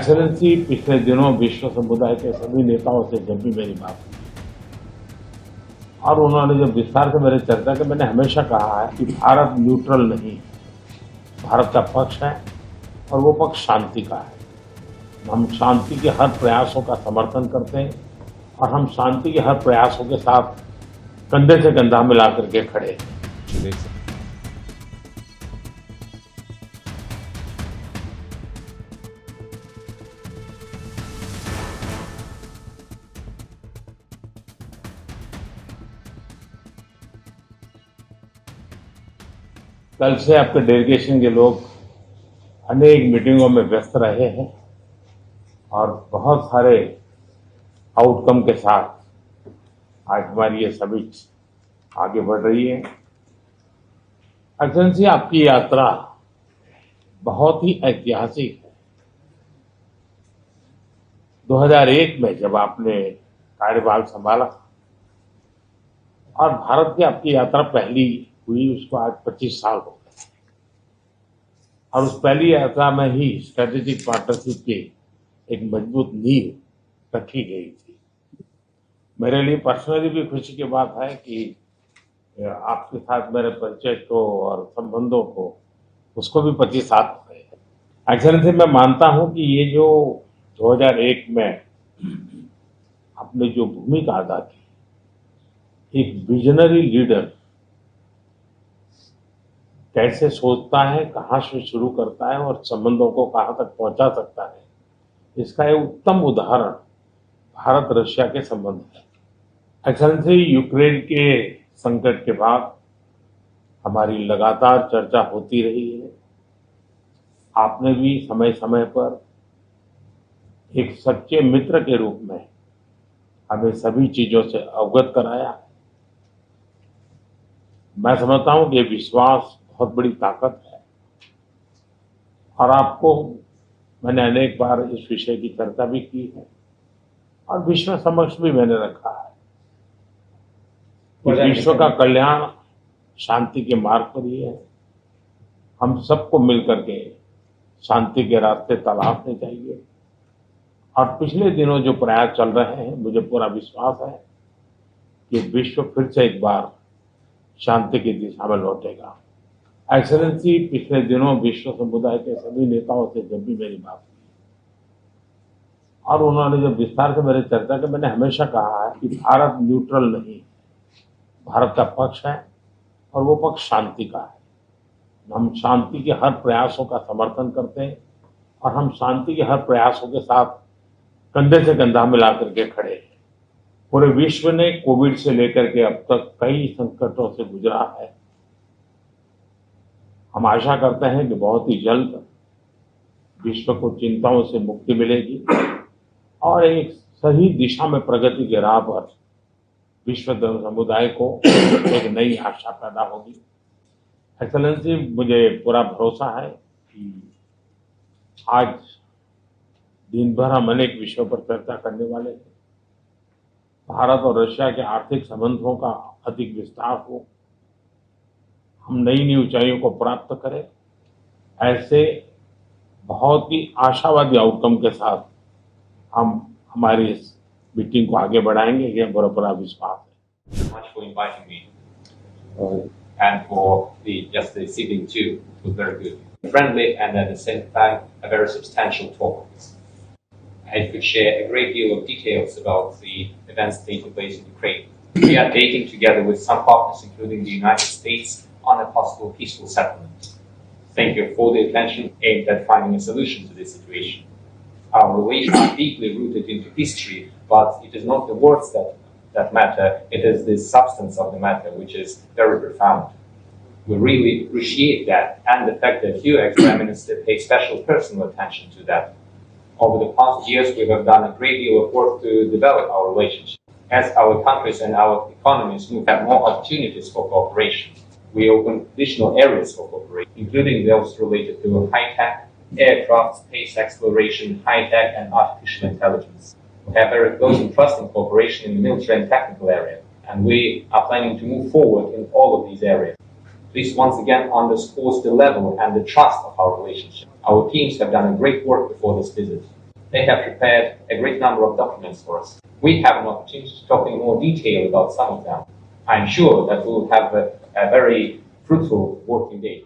Excellency, पिछले दिनों विश्व समुदाय के सभी नेताओं से जब भी मेरी बात हुई और उन्होंने जब विस्तार से मेरे चर्चा की, मैंने हमेशा कहा है कि भारत न्यूट्रल नहीं है, भारत का पक्ष है और वो पक्ष शांति का है। हम शांति के हर प्रयासों का समर्थन करते हैं और हम शांति के हर प्रयासों के साथ कंधे से कंधा मिला करके खड़े हैं। कल से आपके डेलीगेशन के लोग अनेक मीटिंगों में व्यस्त रहे हैं और बहुत सारे आउटकम के साथ आज हमारी ये समिट आगे बढ़ रही है। एक्सेलेंसी, आपकी यात्रा बहुत ही ऐतिहासिक है। 2001 में जब आपने कार्यभार संभाला और भारत की आपकी यात्रा पहली हुई, उसको आज 25 साल हो गए और उस पहली यात्रा में ही स्ट्रेटेजिक पार्टनरशिप की एक मजबूत नींव रखी गई थी। मेरे लिए पर्सनली भी खुशी की बात है कि आपके साथ मेरे परिचय को और संबंधों को उसको भी 25 साल हो गए हैं। एक्सेलेंसी, मैं मानता हूं कि ये जो 2001 में आपने जो भूमिका अदा की, एक विजनरी लीडर कैसे सोचता है, कहाँ से शुरू करता है और संबंधों को कहाँ तक पहुंचा सकता है, इसका एक उत्तम उदाहरण भारत रशिया के संबंध है। एक्सेलेंसी, यूक्रेन के संकट के बाद हमारी लगातार चर्चा होती रही है। आपने भी समय समय पर एक सच्चे मित्र के रूप में हमें सभी चीजों से अवगत कराया। मैं समझता हूं कि ये विश्वास बहुत बड़ी ताकत है और आपको मैंने अनेक बार इस विषय की चर्चा भी की है और विश्व समक्ष भी मैंने रखा है कि विश्व का कल्याण शांति के मार्ग पर ही है। हम सबको मिलकर के शांति के रास्ते तलाशने चाहिए और पिछले दिनों जो प्रयास चल रहे हैं, मुझे पूरा विश्वास है कि विश्व फिर से एक बार शांति की दिशा में लौटेगा। एक्सेलेंसी, पिछले दिनों विश्व समुदाय के सभी नेताओं से जब भी मेरी बात हुई और उन्होंने जब विस्तार से मेरे चर्चा की, मैंने हमेशा कहा है कि भारत न्यूट्रल नहीं है, भारत का पक्ष है और वो पक्ष शांति का है। हम शांति के हर प्रयासों का समर्थन करते हैं और हम शांति के हर प्रयासों के साथ कंधे से कंधा मिला करके खड़े हैं। पूरे विश्व ने कोविड से लेकर के अब तक कई संकटों से गुजरा है। हम आशा करते हैं कि बहुत ही जल्द विश्व को चिंताओं से मुक्ति मिलेगी और एक सही दिशा में प्रगति के राह पर विश्व समुदाय को एक नई आशा पैदा होगी। एक्सेलेंसी, मुझे पूरा भरोसा है कि आज दिन भर हम अनेक विषयों पर चर्चा करने वाले हैं। भारत और रशिया के आर्थिक संबंधों का अधिक विस्तार हो, हम नई नई ऊंचाइयों को प्राप्त करें, ऐसे बहुत ही आशावादी आउटकम के साथ हम हमारी इस मीटिंग को आगे बढ़ाएंगे, ये बड़ा विश्वास है। Much for inviting me and for just the sitting too. It was very good, friendly, and at the same time a very substantial talk. I could share a great deal of details about the events taking place in Ukraine. We are dating together with some partners, including the United States, on a possible peaceful settlement. Thank you for the attention aimed at finding a solution to this situation. Our relations are deeply rooted into history, but it is not the words that matter, it is the substance of the matter which is very profound. We really appreciate that and the fact that you, ex-Prime Minister, pay special personal attention to that. Over the past years, we have done a great deal of work to develop our relationship. As our countries and our economies move, have more opportunities for cooperation. We open additional areas for cooperation, including those related to high-tech, aircraft, space exploration, high-tech, and artificial intelligence. We have very close and trusting cooperation in the military and technical area, and we are planning to move forward in all of these areas. This once again underscores the level and the trust of our relationship. Our teams have done a great work before this visit. They have prepared a great number of documents for us. We have an opportunity to talk in more detail about some of them. I'm sure that we will have a very fruitful working day.